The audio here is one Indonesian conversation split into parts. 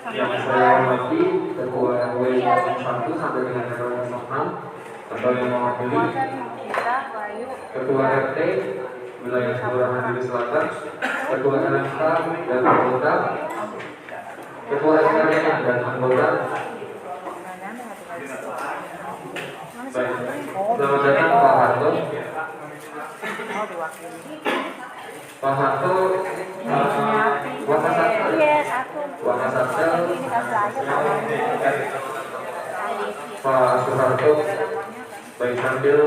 Yang saya hormati Ketua RW 1 sampai dengan RW 6 atau yang mewakili Ketua RT wilayah Kelurahan Duri Selatan, Ketua LMK dan anggota, Ketua RT dan anggota. Baik, selamat datang Pak Harto. Pak Harto, Wakasatgas, Pak Soeharto. Baik, sambil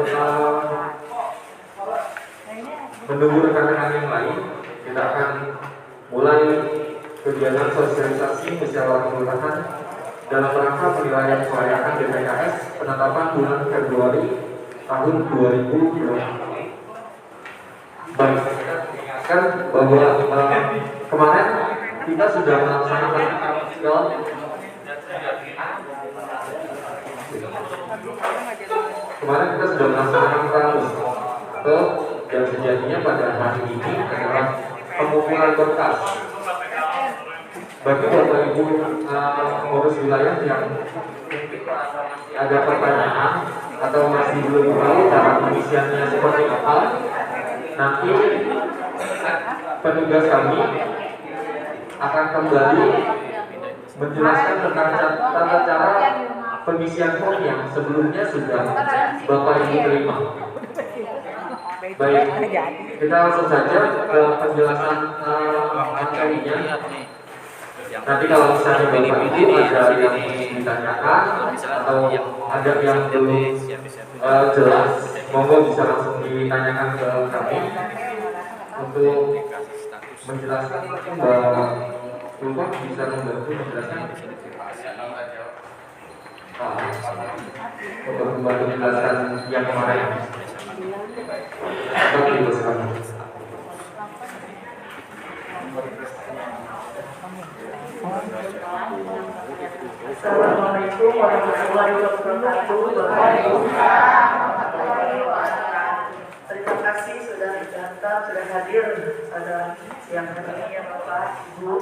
menunggu rekan-rekan yang lain, kita akan mulai kegiatan sosialisasi musyawarah kelurahan dalam rangka penilaian kelayakan DPKS penetapan bulan Februari tahun 2020. Baik, kan bahwa kemarin kita sudah melaksanakan ramus atau yang sejatinya pada hari ini adalah pengumpulan berkas bagi Bapak Ibu pengurus wilayah yang ada pertanyaan atau masih belum tahu cara pengisiannya seperti apa. Nanti petugas kami akan kembali menjelaskan tentang tata cara pengisian form yang sebelumnya sudah Bapak Ibu terima. Baik, kita langsung saja ke penjelasan materinya. Nanti kalau misalnya Bapak Ibu ada yang ditanyakan atau ada yang belum jelas, monggo bisa langsung ditanyakan ke kami untuk menjelaskan. Mbak bisa membantu menjelaskan untuk membantu menjelaskan yang kemarin. Bapak Ibu sekalian. Assalamualaikum warahmatullahi wabarakatuh. Terima kasih sudah datang, sudah hadir pada siang hari ini ya Bapak, Ibu.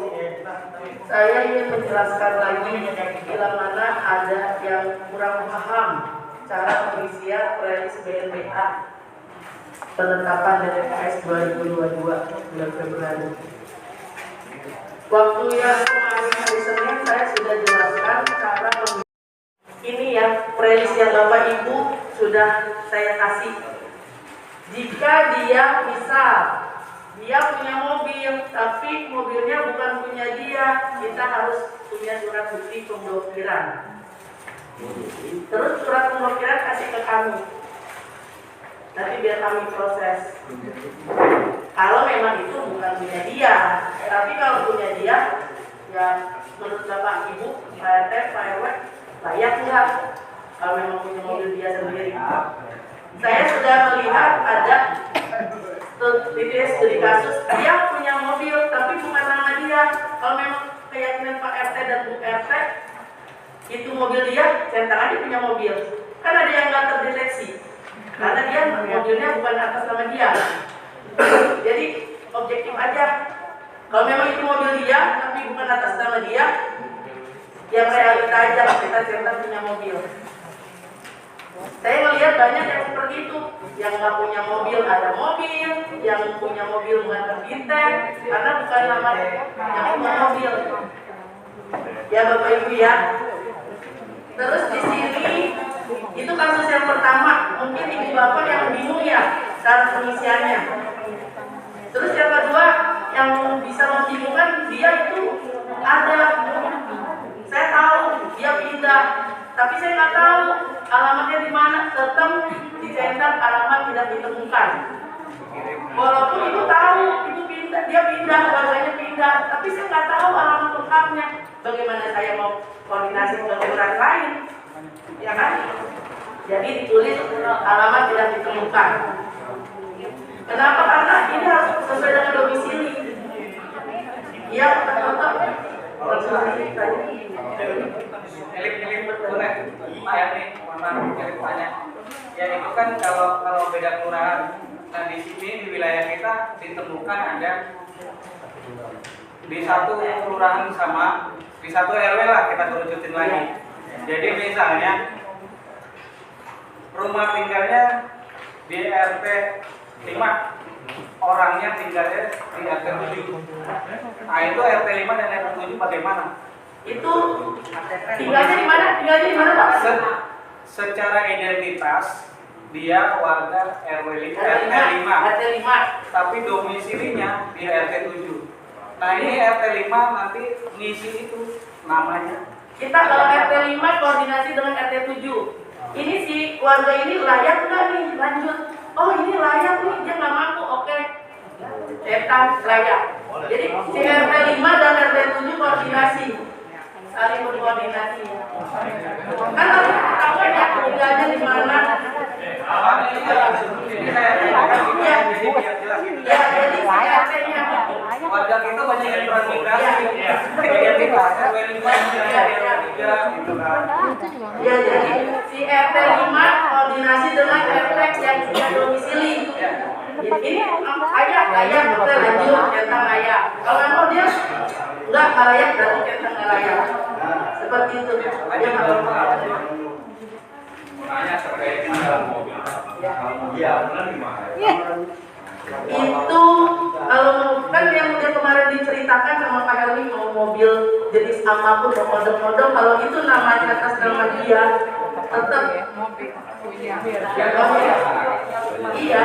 Saya ingin menjelaskan lagi bila mana ada yang kurang paham cara pengisian prelis BNBA penetapan DPKS 2022 bulan Februari. Waktu yang kemarin hari Senin saya sudah jelaskan cara ini ya, prelis yang Bapak Ibu sudah saya kasih. Jika dia punya mobil, tapi mobilnya bukan punya dia, kita harus punya surat bukti pemblokiran. Terus surat pemblokiran kasih ke kami. Nanti biar kami proses. Kalau memang itu bukan punya dia, tapi kalau punya dia, ya menurut Bapak Ibu, Pak RT, Pak RW, layak nggak? Kalau memang punya mobil dia sendiri. Saya sudah melihat ada studi kasus dia punya mobil, tapi bukan nama dia. Kalau memang keyakinan Pak RT dan Bu RT, itu mobil dia, centang aja punya mobil. Kan ada yang nggak terdeteksi, karena dia mobilnya bukan atas nama dia. Jadi objektif aja. Kalau memang itu mobil dia, tapi bukan atas nama dia, yang realita aja kita centang punya mobil. Saya melihat banyak yang seperti itu, yang nggak punya mobil ada mobil, yang punya mobil bukan terdetek, karena bukan nama yang punya mobil. Ya Bapak Ibu ya. Terus di sini itu kasus yang pertama, mungkin ibu bapak yang bingung ya cara pengisiannya. Terus yang kedua yang bisa membingungkan, dia itu ada, saya tahu dia pindah, tapi saya nggak tahu alamatnya di mana, tetap dicetak alamat tidak ditemukan. Walaupun ibu tahu, ibu pindah, dia pindah, warganya pindah, tapi saya nggak tahu alamat lengkapnya. Bagaimana saya mau koordinasi ke kelurahan lain, ya kan? Jadi ditulis alamat tidak ditemukan. Kenapa? Karena ini harus sesuai dengan domisili. Iya, tetap. Ya itu kan kalau beda kelurahan. Nah di sini di wilayah kita ditemukan ada di satu kelurahan sama di satu RW lah kita kerucutin lagi. Jadi misalnya rumah tinggalnya di RT 5, orangnya tinggalnya di RT 7. Nah itu RT 5 dan RT 7 bagaimana? Itu tinggalnya di mana? Tinggalnya di mana, Pak? Secara identitas dia warga RW RT 5, RT 5. tapi domisilinya di RT 7. Nah ini RT 5 nanti ngisi itu namanya. Kita kalau RT 5 koordinasi dengan RT 7. Ini si keluarga ini layak nggak nih lanjut? Oh ini layak nih, dia nggak mampu, oke. Cetak layak. Jadi si RT 5 dan RT 7 koordinasi, saling berkoordinasi. Kan harus ketahuan ya tinggalnya di mana. Ini saya ya, jadi biar jelas. Ya jadi si RT-nya. Warga kita banyak yang transmigrasi, identitas RW 5 RW 3 gitu kan. Ya jadi si RT 5 koordinasi dengan RT yang punya domisili. Ini layak kita lanjut centang layak. Kalau memang dia nggak layak berarti centang nggak layak. Seperti itu. Dia Nanya terkait mobil. Iya, benar gimana? itu kalau kan yang udah kemarin diceritakan sama Pak Helmi mau mobil jenis apapun mau model-model, kalau itu namanya atas nama dia tetap iya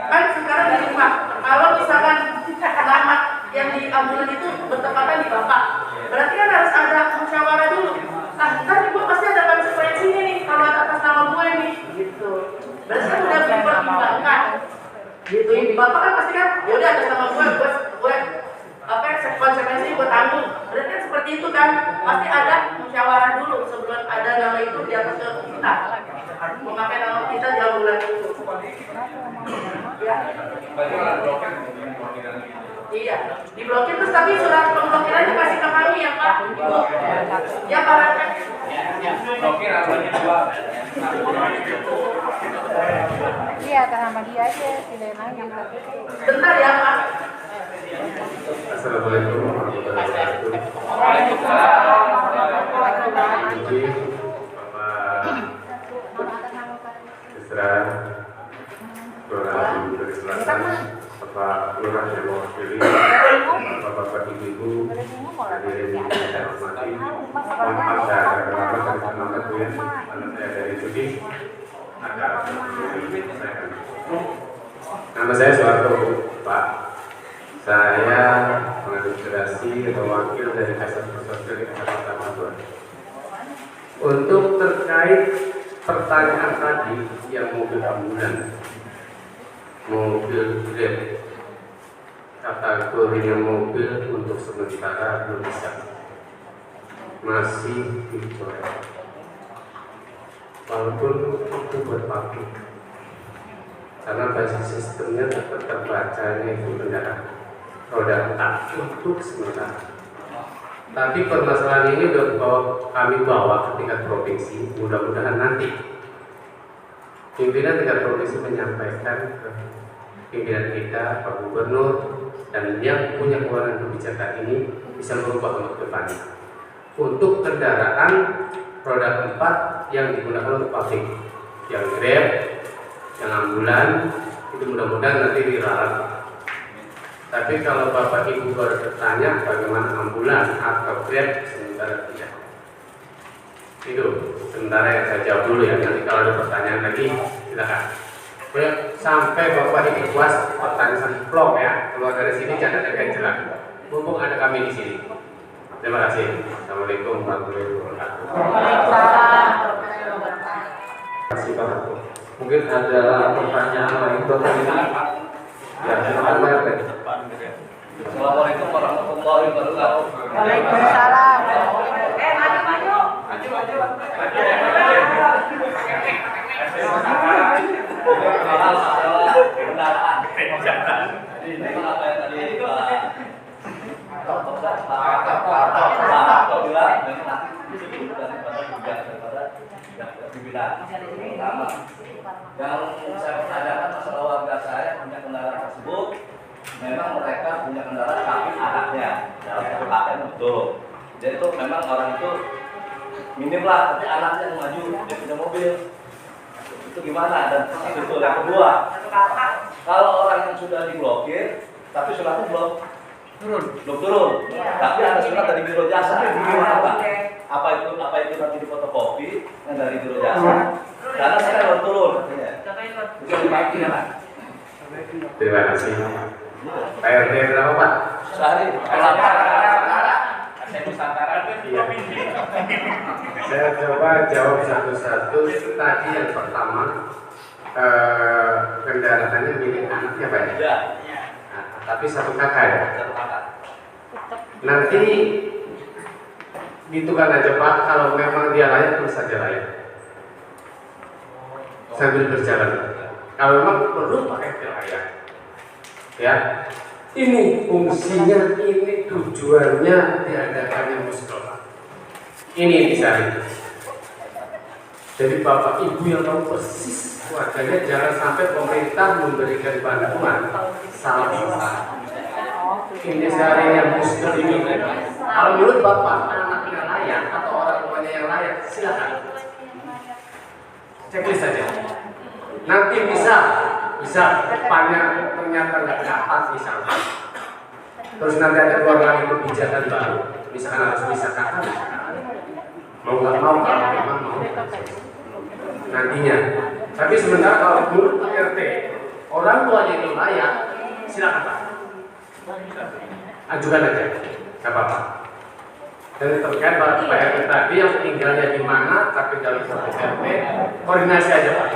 kan sekarang gini Pak, kalau misalkan nama yang di ambulan itu bertepatan di Bapak, berarti kan harus ada musyawarah dulu. Nah kan ibu pasti ada konsekuensinya nih kalau atas nama gue nih gitu. Berarti kan udah dipertimbangkan gitu. Bapak kan pasti kan ya udah atas nama gue apa konsekuensi gue tanggung. Berarti kan seperti itu kan, pasti ada musyawarah dulu sebelum ada nama itu di atas ke kita, memakai nama kita di ambulan itu ya. Iya, diblokir terus tapi surat pemblokirannya kasih ke kami ya Pak, Ibu. Ya Pak Rakan. Blokir artinya dua. Iya, atas nama dia aja, tidak nanya. Bentar ya Pak. Assalamualaikum warahmatullahi wabarakatuh. Izin Bapak Isra, Kelurahan Bukit Selatan, Bapak Lurah yang mewakili, Bapak Ibu, hadirin yang saya hormati. Mohon maaf saya agak terlambat dari semangat ya, karena saya dari Sudi. Nama saya Soeharto, Pak. Saya mengadministrasi atau wakil dari Kasat Sosial Kecamatan Ambon. Untuk terkait pertanyaan tadi yang mobil ambulan, mobil Grab, kategorinya mobil untuk sementara belum bisa, masih dicoret. Walaupun itu buat pabrik, karena basis sistemnya tetap terbacanya itu kendaraan roda 4 untuk sementara. Tapi permasalahan ini kami bawa ke tingkat provinsi. Mudah-mudahan nanti pimpinan tingkat provinsi menyampaikan ke pimpinan kita, Pak Gubernur, dan yang punya kewenangan kebijakan ini bisa berubah untuk depannya. Untuk kendaraan roda 4 yang digunakan untuk pabrik, yang Grab, yang ambulan, itu mudah-mudahan nanti diralat. Tapi kalau Bapak Ibu baru bertanya bagaimana ambulan atau Grab, sementara tidak. Itu sementara yang saya jawab dulu ya. Nanti kalau ada pertanyaan lagi silakan. Sampai Bapak Ibu puas pertanyaan vlog ya. Keluar dari sini jangan ada ganjelan. Mumpung ada kami di sini. Terima kasih. Assalamualaikum warahmatullahi wabarakatuh. Terima kasih Pak. Mungkin ada pertanyaan lain Bapak Ibu. Ya, silakan Pak RT. Assalamualaikum warahmatullahi wabarakatuh. Waalaikumsalam. Yang saya pertanyakan masalah warga saya punya kendaraan tersebut, memang mereka punya kendaraan tapi anaknya dalam satu KM betul. Jadi itu memang orang itu minim lah, tapi anaknya yang maju dia punya mobil. Itu gimana? Dan itu yang kedua, kalau orang yang sudah diblokir tapi suratnya belum turun, tapi ada surat dari biro jasa, gimana Pak? Apa itu nanti difotokopi yang dari biro jasa? Karena saya belum turun, bisa dipakai ya Pak? Terima kasih. Pak RT berapa Pak? Sehari. Iya. Saya coba jawab satu-satu. Tadi yang pertama, kendaraannya milik anaknya Pak ya? Ya. Nah, tapi satu kakak ya? Satu kakak. Nanti hitungkan aja Pak, kalau memang dia layak, terus saja layak. Sambil berjalan. Kalau memang perlu pakai dia layak. Ya, ini fungsinya, ini tujuannya diadakannya muskola. Ini misalnya. Jadi bapak ibu yang tahu persis warganya, jangan sampai pemerintah memberikan bantuan salah sasaran. Ini seharusnya muskol ini. Kalau menurut bapak anaknya layak atau orang tuanya yang layak, silakan. Checklist saja. Nanti bisa depannya ternyata nggak dapat misalnya. Terus nanti ada keluar lagi kebijakan baru, misalkan harus bisa kakak, mau nggak mau kalau memang mau nantinya. Tapi sementara kalau menurut Pak RT orang tuanya itu layak, silakan Pak, ajukan aja, nggak apa-apa. Dan terkait Pak RT tadi yang tinggalnya di mana, tapi dalam satu RT, koordinasi aja Pak.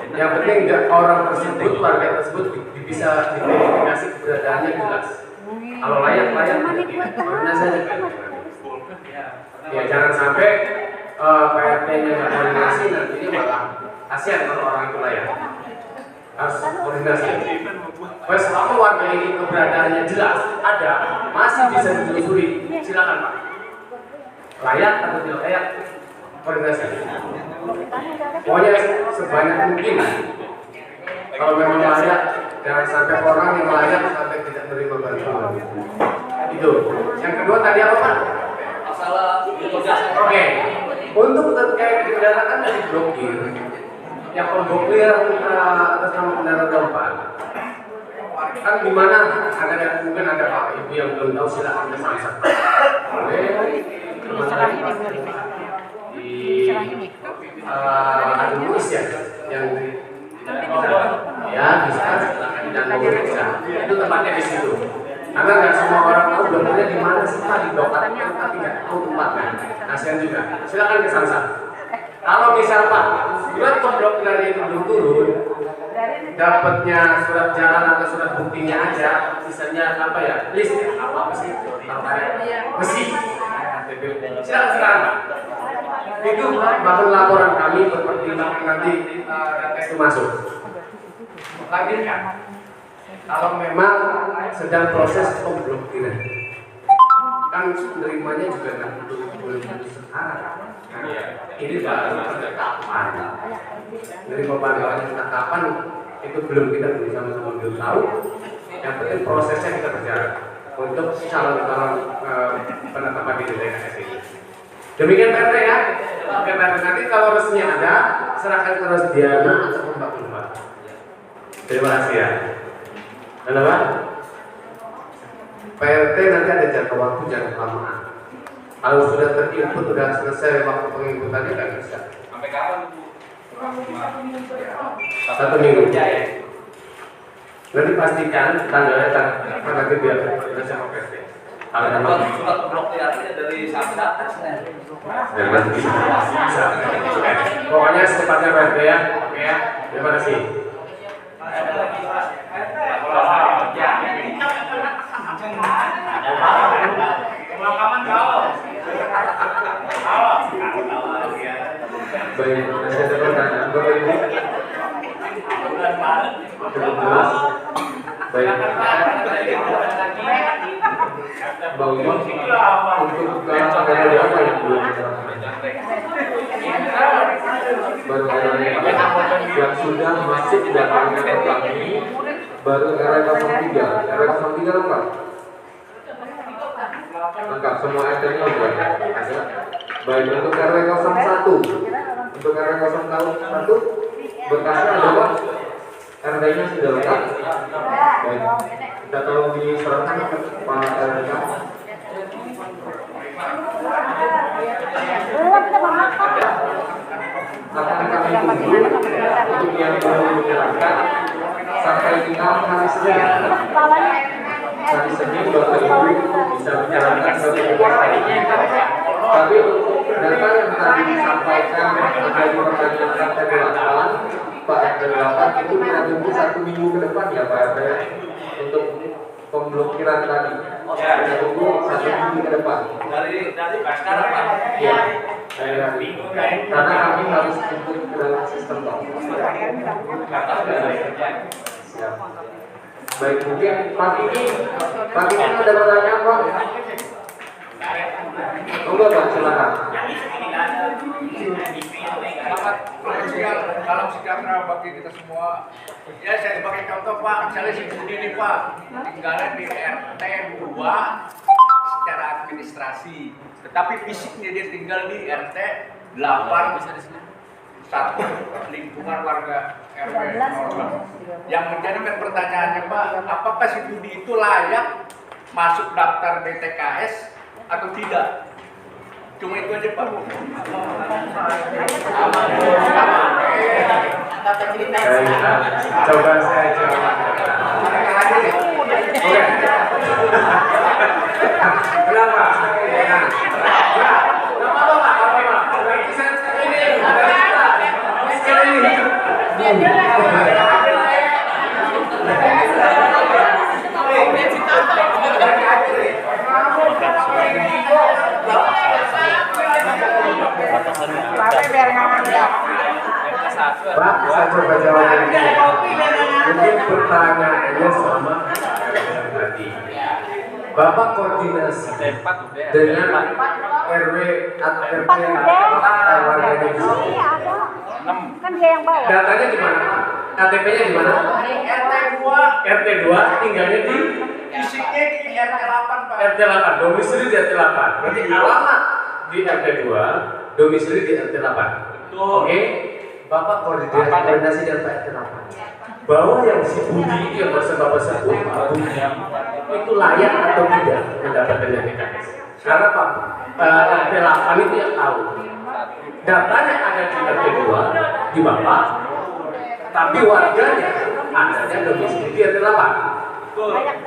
Yang penting nggak orang tersebut, warga tersebut bisa diverifikasi keberadaannya jelas. Kalau layak koordinasi aja Pak. Ya jangan sampai Pak RT-nya nggak koordinasi, nantinya malah kasihan kalau orang itu layak. Harus koordinasi. Wes selama warga ini keberadaannya jelas, ada, masih bisa ditelusuri, silakan Pak. Layak atau tidak layak, koordinasi. Pokoknya sebanyak mungkin. Kalau memang layak, jangan sampai orang yang layak sampai tidak menerima bantuan. Itu. Yang kedua tadi apa Pak? Masalah biro jasa. Oke. Untuk terkait kendaraan yang diblokir, yang pemblokir atas nama kendaraan keempat, kan di mana ada mungkin ada Pak Ibu yang belum tahu, silakan bersama. Di ada nulis ya yang ya bisa dan bisa itu tempatnya di situ. Karena nggak semua orang tahu blokirnya di mana sih Pak, di blok tapi nggak tahu tempatnya. Kasihan juga. Silakan ke Samsat. Kalau misal Pak, surat pemblokiran itu belum turun, dapatnya surat jalan atau surat buktinya aja, sisanya apa ya? List ya? Apa sih? Besi. Silakan sekarang Pak. Itu bahan laporan kami berpertimbangan nanti data itu masuk. Lanjutkan. Kalau memang sedang proses pemblokiran, kan penerimanya juga nggak belum sekarang. Ini baru penetapan. Dari pembantuan penetapan itu belum, kita belum sama-sama belum tahu. Yang penting prosesnya kita berjalan untuk calon-calon penetapan di DKS ini. Demikian Pak RT ya. Oke Pak RT, nanti kalau resmi ada, serahkan ke Rosdiana atau Mbak Ulfa. Terima kasih ya. Halo Pak. Pak RT nanti ada jangka waktu, jangan kelamaan. Kalau sudah terinput, sudah selesai waktu penginputannya kan bisa. Sampai kapan Bu? 1 minggu. Nanti pastikan tanggalnya apa nanti biar selesai sama PT. Kalau memang Surat pemblokirannya dari Samsat. dan nanti bisa. Pokoknya secepatnya Pak RT ya. Oke ya. Terima kasih. Baik, saya ada pertanyaan Bapak Ibu. Cukup jelas. Baik. Bang Ibu, untuk ada apa yang belum baru ada yang sudah masuk datangnya ke kami Baru RW03, RW03 lengkap? Lengkap, semua RT-nya udah ada. Baik, untuk RW01, untuk RW01 berkasnya ada Pak? RT-nya sudah lengkap? Baik, kita tolong diserahkan Pak RT. Akan kami tunggu untuk yang belum menyerahkan sampai tinggal hari Senin. Hari Senin Bapak Ibu bisa menyerahkan sertifikat tadi. Tapi untuk data yang tadi disampaikan menjadi pertanyaan RT8, Pak RT8 itu kita tunggu 1 minggu ke depan ya Pak RT untuk pemblokiran tadi. Kita tunggu 1 minggu ke depan. Dari sekarang Pak. Ya. Karena kami harus input ke dalam sistem Pak. Siap. Baik, mungkin pagi ini ada pertanyaan Pak? Monggo Pak, silakan. Salam sejahtera bagi kita semua. Ya, saya sebagai contoh Pak, misalnya si Budi ini Pak, tinggalnya di RT 2 secara administrasi, tetapi fisiknya dia tinggal di RT 8 satu lingkungan warga RW 0. Yang menjadi pertanyaannya Pak, apakah si Budi itu layak masuk daftar BTKS atau tidak? Cuma itu aja Pak. Coba saya jawab. Oke. Kenapa? Pak, saya coba jawab ini. Mungkin pertanyaannya sama dengan tadi. Bapak koordinasi dengan RW atau RT warganya di sini. Kan dia yang bawa. Datanya di mana Pak? KTP-nya di mana? RT 2 tinggalnya di Fisiknya di RT 8 Pak. RT 8, domisili di RT 8. Berarti alamat di RT 2, domisili di RT 8. Oke? Bapak koordinasi dengan Pak RT 8. Bahwa yang si Budi yang barusan Bapak sebut, Pak Budi, itu layak atau tidak mendapatkan BTKS. Karena Pak RT 8 itu yang tahu. Datanya ada di RT 2 di Bapak, tapi warganya adanya domisili di RT 8.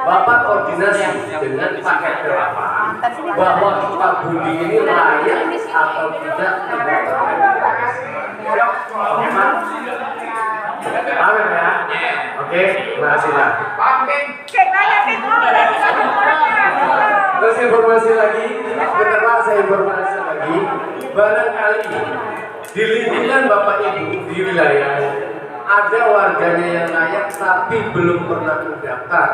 Bapak koordinasi dengan Pak RT 8 bahwa Pak Budi ini layak atau tidak mendapatkan BTKS. Oke Pak? Paham ya? Oke, terima kasih Pak. Terus informasi lagi, bentar Pak, saya informasi lagi. Barangkali di lingkungan Bapak Ibu di wilayah ada warganya yang layak tapi belum pernah mendaftar,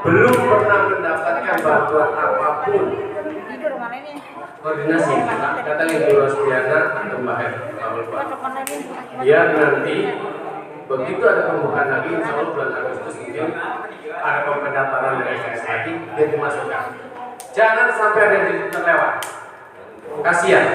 belum pernah mendapatkan bantuan apapun. Koordinasi, datangin Bu Rostiana atau Mbak F. Biar nanti begitu ada pembukaan lagi, insya Allah bulan Agustus mungkin ada pendaftaran dari SKS lagi, dia dimasukkan. Jangan sampai ada yang terlewat. Kasihan.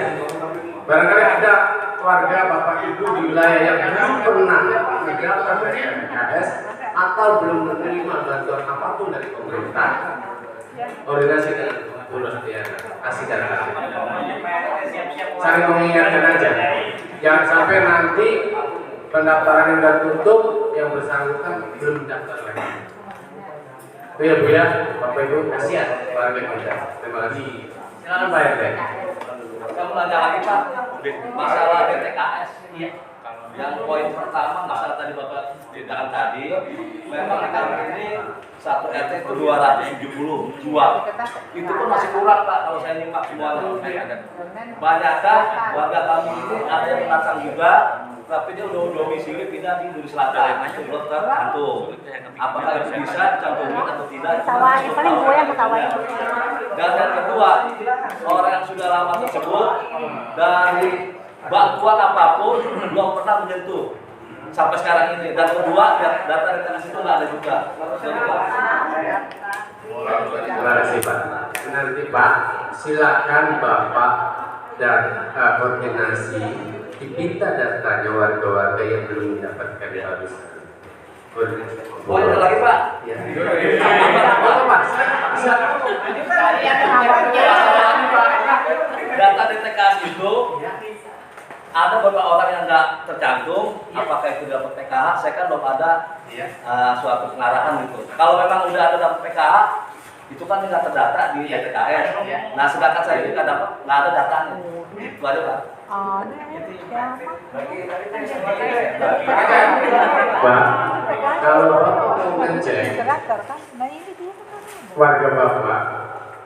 Barangkali ada keluarga Bapak Ibu di wilayah yang belum pernah mendaftar dari SKS atau belum menerima bantuan apapun dari pemerintah. Koordinasi dengan Bu Rostiana, kasih data. Saling mengingatkan aja. Jangan sampai nanti pendaftaran yang sudah tutup, yang bersangkutan belum mendaftar lagi. Itu ya Bu ya, Bapak Ibu, kasihan warga kita. Terima kasih. Silakan Pak RT. Saya mau nanya lagi Pak, masalah BTKS. Yang poin pertama masalah tadi Bapak ceritakan tadi, memang kami ini satu RT itu 272. Itu pun masih kurang Pak kalau saya nyimak semuanya. Banyakkah warga kami ini ada yang pendatang juga, tapi dia udah domisili pindah di Duri Selatan, itu belum tercantum. Apakah itu bisa dicantumin atau tidak? Ketawain, paling gue yang ketawain. Dan yang kedua, orang yang sudah lama tersebut dari bantuan apapun belum pernah menyentuh sampai sekarang ini. Dan kedua, data retensi itu nggak ada juga. Terima kasih Pak. Nanti Pak, silakan Bapak dan koordinasi diminta datanya warga-warga yang belum mendapatkan harusan. Oh, ada lagi Pak? Ya. Apa Pak? Bisa. Data DTKS itu ada beberapa orang yang nggak tercantum, apakah itu dapat PKH? Saya kan belum ada suatu pengarahan gitu. Kalau memang udah ada dapat PKH, itu kan nggak terdata di DTKS. Nah, sedangkan saya ini nggak ada datanya. Itu aja Pak. Pak, kalau Bapak mau ngecek warga Bapak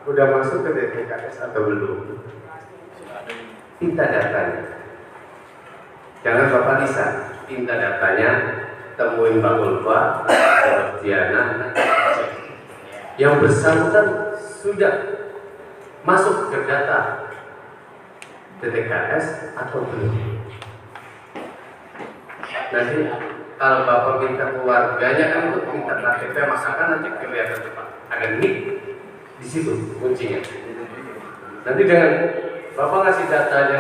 udah masuk ke DTKS atau belum, minta datanya. Jangan Bapak lisan, minta datanya, temuin Mbak Ulfa, Mbak Diana, cek. Yang bersangkutan sudah masuk ke data DTKS atau belum. Nanti kalau Bapak minta ke warganya kan untuk minta KTP, masakan nanti kelihatan Pak ada nik di situ kuncinya. Nanti dengan Bapak ngasih data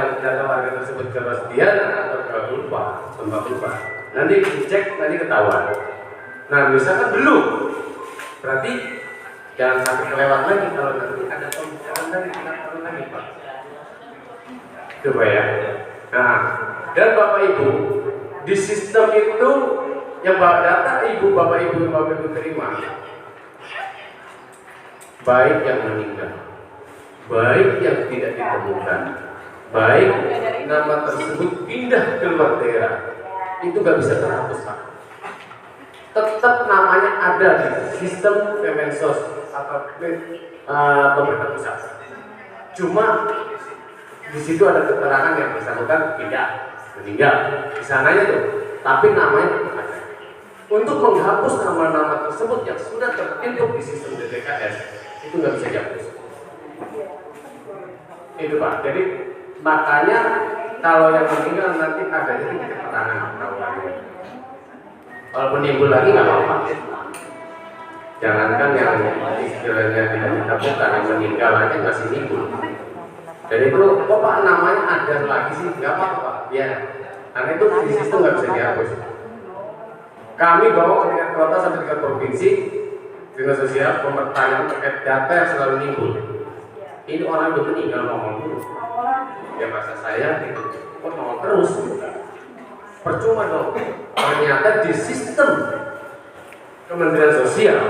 warga tersebut ke Rosdiana atau ke Ulfa, Mbak Ulfa, nanti dicek, nanti ketahuan. Nah, misalkan belum, berarti jangan sampai kelewat lagi kalau nanti ada pembicaraan dari kita lagi Pak. Coba ya. Nah, dan Bapak Ibu di sistem itu yang data Bapak Ibu terima, baik yang meninggal, baik yang tidak ditemukan, baik nama tersebut pindah ke luar daerah, itu nggak bisa terhapus Pak. Tetap namanya ada di sistem Kemensos atau pemerintah pusat. Cuma di situ ada keterangan yang bersangkutan tidak meninggal di sananya tuh, tapi namanya tetap ada. Untuk menghapus nama-nama tersebut yang sudah terinput di sistem DTKS itu nggak bisa dihapus. Itu Pak. Jadi makanya kalau yang meninggal nanti ada jadi keterangan tahuannya. Kalau penimbul lagi nggak apa-apa. Jangankan yang istilahnya tidak ditemukan, yang meninggal aja masih nimbul. Jadi itu kok Pak namanya ada lagi sih, nggak apa-apa. Ya, karena itu di sistem nggak bisa dihapus. Kami bawa ke tingkat kota sampai tingkat provinsi dengan sosial pempertanyaan terkait data yang selalu nimbul. Ini orang udah meninggal ngomong dulu. Ya masa saya gitu, kok ngomong terus? Percuma dong. Ternyata di sistem Kementerian Sosial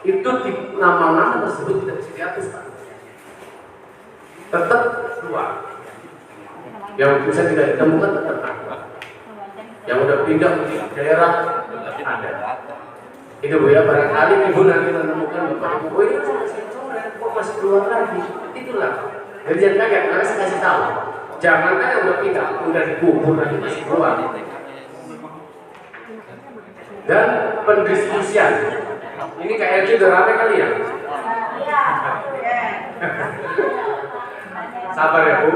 itu nama-nama tersebut tidak bisa dihapus Pak. Tetap keluar. Yang bisa tidak ditemukan tetap ada. Yang udah pindah ke daerah ada. Itu Bu ya, barangkali Ibu nanti menemukan Bapak Ibu, oh ini masih coret, kok masih keluar lagi. Itulah. Jadi jangan kaget, karena saya kasih tahu. Jangan kan yang udah pindah, udah dikubur lagi masih keluar. Dan pendistribusian. Ini KLG udah rame kali ya? Sabar ya Bu,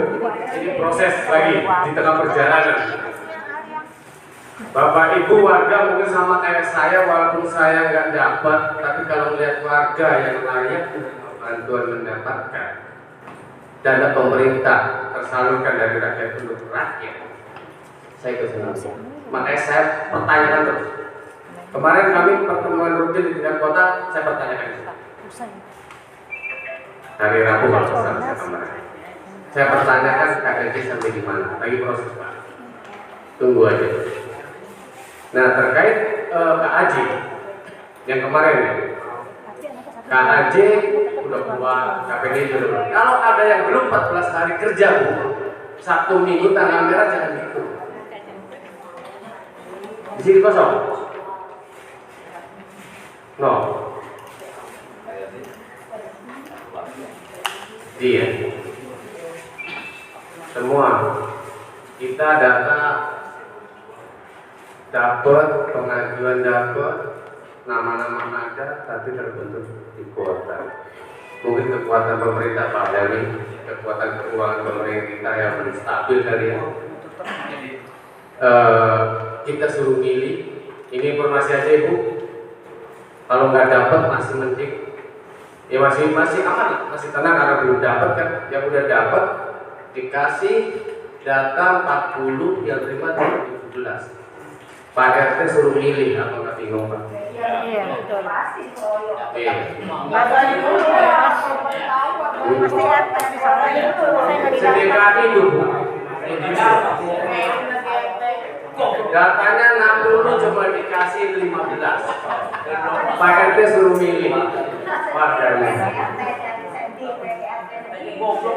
ini proses lagi di tengah perjalanan. Bapak Ibu warga mungkin sama kayak saya, walaupun saya nggak dapat, tapi kalau melihat warga yang layak bantuan mendapatkan dana pemerintah tersalurkan dari rakyat untuk rakyat, saya ikut senang. Makanya saya pertanyakan terus. Kemarin kami pertemuan rutin di tingkat kota, saya pertanyakan itu. Hari Rabu kalau saya kemarin. Saya pertanyakan KLG sampai di mana? Lagi proses Pak. Tunggu aja. Nah terkait KAJ yang kemarin ya, KAJ udah keluar, KPD juga udah. Kalau ada yang belum 14 hari kerja Bu, Sabtu Minggu tanggal merah jangan gitu. Di sini kosong. No. Iya. Semua kita data dapat, pengajuan dapat, nama-nama ada, tapi terbentuk di kuota. Mungkin kekuatan pemerintah Pak Dani, kekuatan keuangan pemerintah yang stabil kali ya. kita suruh milih. Ini informasi aja Ibu. Kalau nggak dapat masih mending, ya masih aman, masih tenang karena belum dapat kan. Yang udah dapat dikasih data 40 yang terima 17. Pak RT suruh milih, apa nggak bingung Pak? Iya, betul. Iya. Katanya dulu ya. Pasti RT misalnya saya nggak Setiap kali itu Bu. Datanya 60 cuma dikasih 15. Pak RT suruh milih warganya.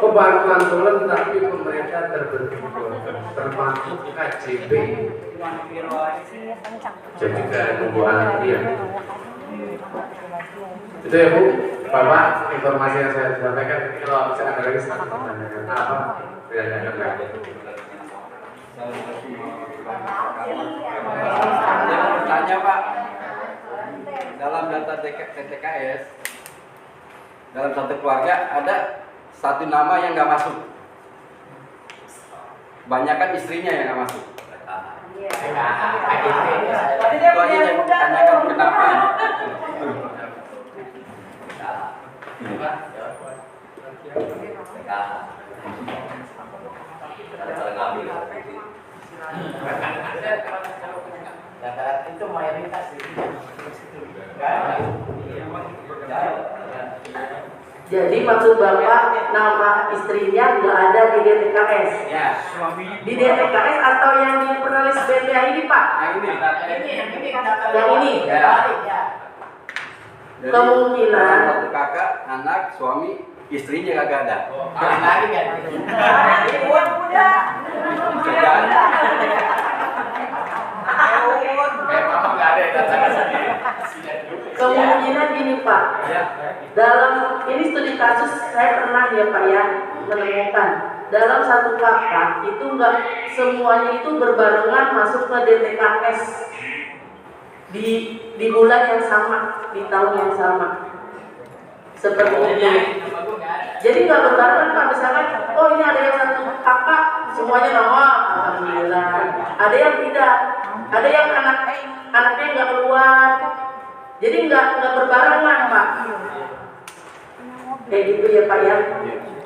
Kebantuan turun tapi pemerintah termasuk KJP. Jadi kayak pembuahan dia. Itu ya Bu, Bapak, informasi yang saya sampaikan. Kalau bisa ada lagi tanyakan apa? Tidak lagi. Saya mau bertanya Pak, dalam data TTKS, dalam satu keluarga ada satu nama yang nggak masuk, banyakan istrinya yang nggak masuk. Itu aja yang tanyakan kenapa. Itu mayoritas Jadi maksud Bapak nama istrinya nggak ada di DTKS? ya suami Di DTKS atau yang di penulis BPA ini Pak? yang ini Yang ini? ya. Jadi, Kemungkinan. satu kakak, anak, suami, istrinya kagak ada. lagi kan Memang nggak ada data sendiri. Kemungkinan gini Pak, dalam ini studi kasus saya pernah ya Pak ya menemukan dalam satu kakak itu enggak semuanya itu berbarengan masuk ke DTKS di bulan yang sama, di tahun yang sama, seperti itu. Jadi nggak berbarengan Pak, misalkan oh ini ada yang satu kakak semuanya nama alhamdulillah, ada yang tidak, ada yang anaknya nggak keluar. Jadi nggak berbarengan Pak, kayak gitu ya Pak ya.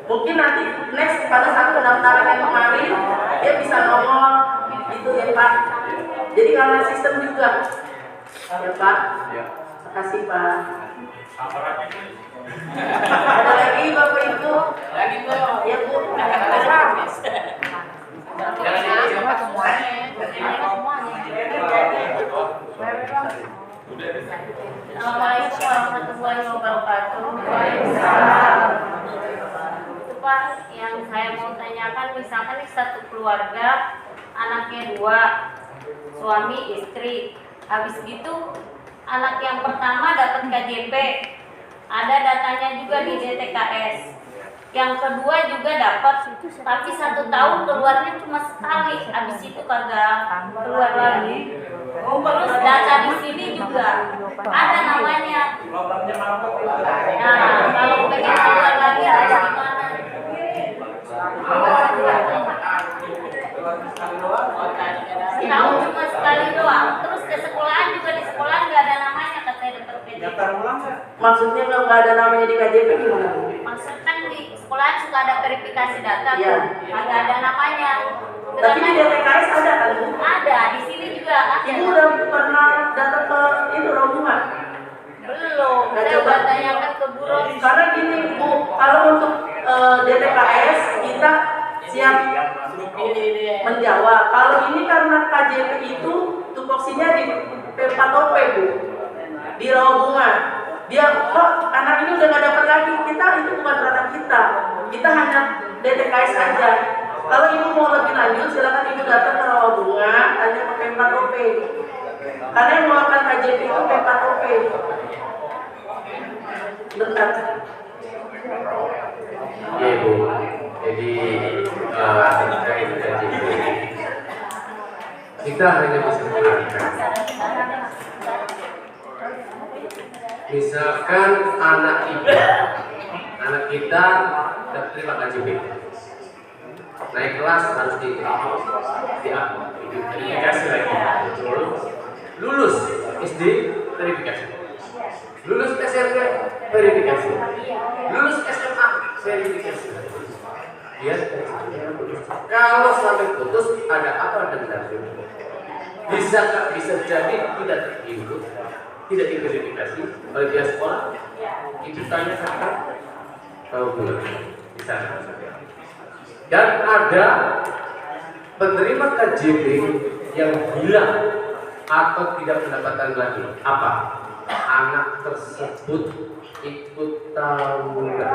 Mungkin nanti next pada saat pendaftaran yang kemarin dia bisa nongol gitu ya Pak. Jadi karena sistem juga ya Pak. Terima kasih Pak. Ada lagi Bapak Ibu? Ya Bu. Assalamualaikum warahmatullahi wabarakatuh. Itu Pak, yang saya mau tanyakan misalkan nih satu keluarga, anaknya 2, suami istri. Habis gitu anak yang pertama dapat KJP, ada datanya juga di DTKS. Yang kedua juga dapat, tapi 1 tahun keluarnya cuma sekali, habis itu kagak keluar lagi. Terus data di sini juga ada namanya. Nah, kalau pengen keluar lagi harus gimana? Setahun cuma sekali doang. Terus ke sekolahan juga, di sekolah nggak ada namanya katanya dokter PJP. Maksudnya nggak ada namanya di KJP gimana? Maksudnya kan di sekolahan suka ada verifikasi data, Iya. nggak ada namanya. Tapi di DTKS ada kan Bu? Ada, di sini juga ada. Ibu udah pernah datang ke itu rombongan? Belum, Nggak saya coba. udah tanyakan ke buron. Karena gini Bu, kalau untuk DTKS kita siap menjawab. Kalau ini karena KJP itu tupoksinya di P4OP Bu, di rombongan. Dia kok anak ini udah nggak dapat lagi, kita itu bukan ranah kita hanya DTKS aja. Kalau ibu mau lebih lanjut, silakan ibu datang ke rombongan, tanya ke P4OP. Karena yang mengeluarkan KJP itu P4OP. Bentar. Iya Bu, jadi terkait KJP kita hanya bisa mengatakan, misalkan anak kita terima KJP, naik kelas harus diupload, verifikasi lagi. Lulus SD verifikasi. Lulus SMP verifikasi. Lulus SMA verifikasi. Ya, kalau sampai putus ada apa dengan bisa jadi tidak terhitung, tidak diverifikasi oleh pihak sekolah. Itu tanya saya tahu belum? Bisa. Dan ada penerima KJP yang hilang atau tidak mendapatkan lagi apa? Anak tersebut ikut tawuran.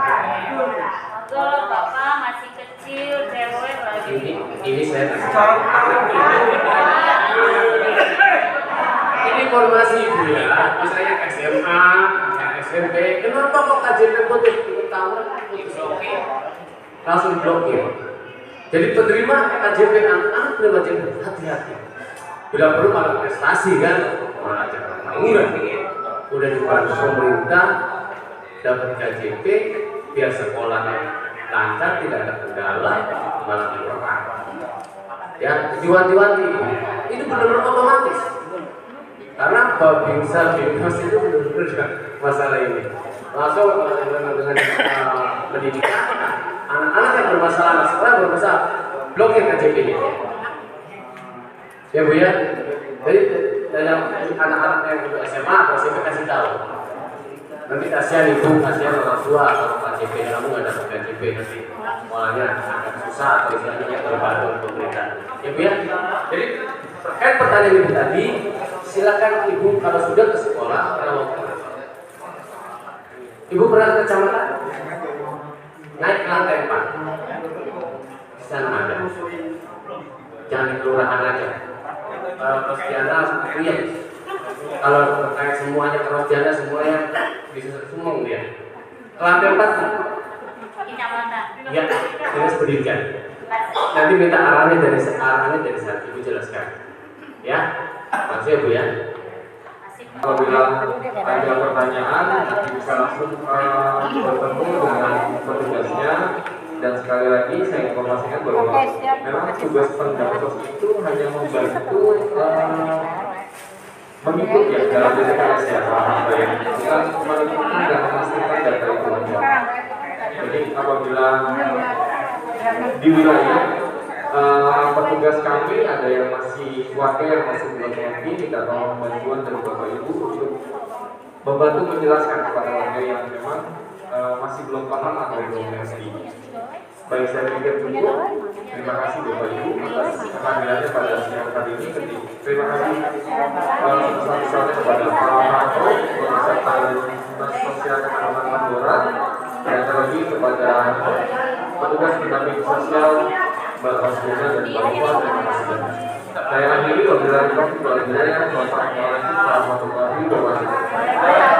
Kalau bapak masih kecil, cewek lagi. Ini saya ini informasi ibu ya, misalnya SMA, SMP, kenapa kok KJP putus? Ikut tawuran, putus oke, langsung blokir. Jadi penerima KJP anak-anak penerima KJP hati-hati. Bila perlu malah prestasi kan, malah jangan tawuran. Udah dibantu pemerintah dapat KJP biar sekolahnya lancar, tidak ada kendala, malah diperang. Ya, diwanti-wanti itu benar-benar otomatis. Karena babinsa binus itu benar-benar masalah ini. Langsung dengan pendidikan, anak-anak yang bermasalah, sekolah bermasalah, blokir KJP-nya. Ya Bu ya. Jadi dalam anak-anak yang untuk SMA atau SMP kasih tahu. Nanti kasihan ibu, kasihan orang tua kalau KJP kamu nggak dapat KJP nanti sekolahnya agak susah atau istilahnya terbantu untuk pemerintah. Ya Bu ya. Jadi terkait pertanyaan ibu tadi, silakan ibu kalau sudah ke sekolah kalau ibu pernah ke kecamatan naik ke lantai 4 di sana ada, jangan di kelurahan aja. Rostiana seperti kalau terkait semuanya Rostiana semuanya bisa sumong dia. Ke lantai 4 Kecamatan. ya, dinas pendidikan. Nanti minta arahnya dari sana ibu jelaskan. Ya, makasih ya Bu ya. Apabila ada pertanyaan, bisa langsung bertemu dengan petugasnya. Dan sekali lagi saya informasikan bahwa memang tugas pendaftar itu hanya membantu mengikut ya dalam DTPS ya, bukan menentukan dan memastikan data itu aja. Jadi apabila di wilayah petugas kami ada yang masih warga yang masih belum mengerti, kita tolong bantuan dari Bapak Ibu untuk membantu menjelaskan kepada warga yang memang masih belum paham atau belum mengerti. Baik, saya pikir cukup. Terima kasih Bapak Ibu atas kehadirannya pada siang hari ini. Terima kasih sebesar-besarnya kepada Pak Marto beserta Dinas Sosial Kecamatan Mandora, dan terlebih kepada petugas pendamping sosial Mbak Rosmina dan Mbak Puan. Terima kasih. Saya akhiri wabillahi taufiq wal hidayah. Wassalamualaikum warahmatullahi wabarakatuh.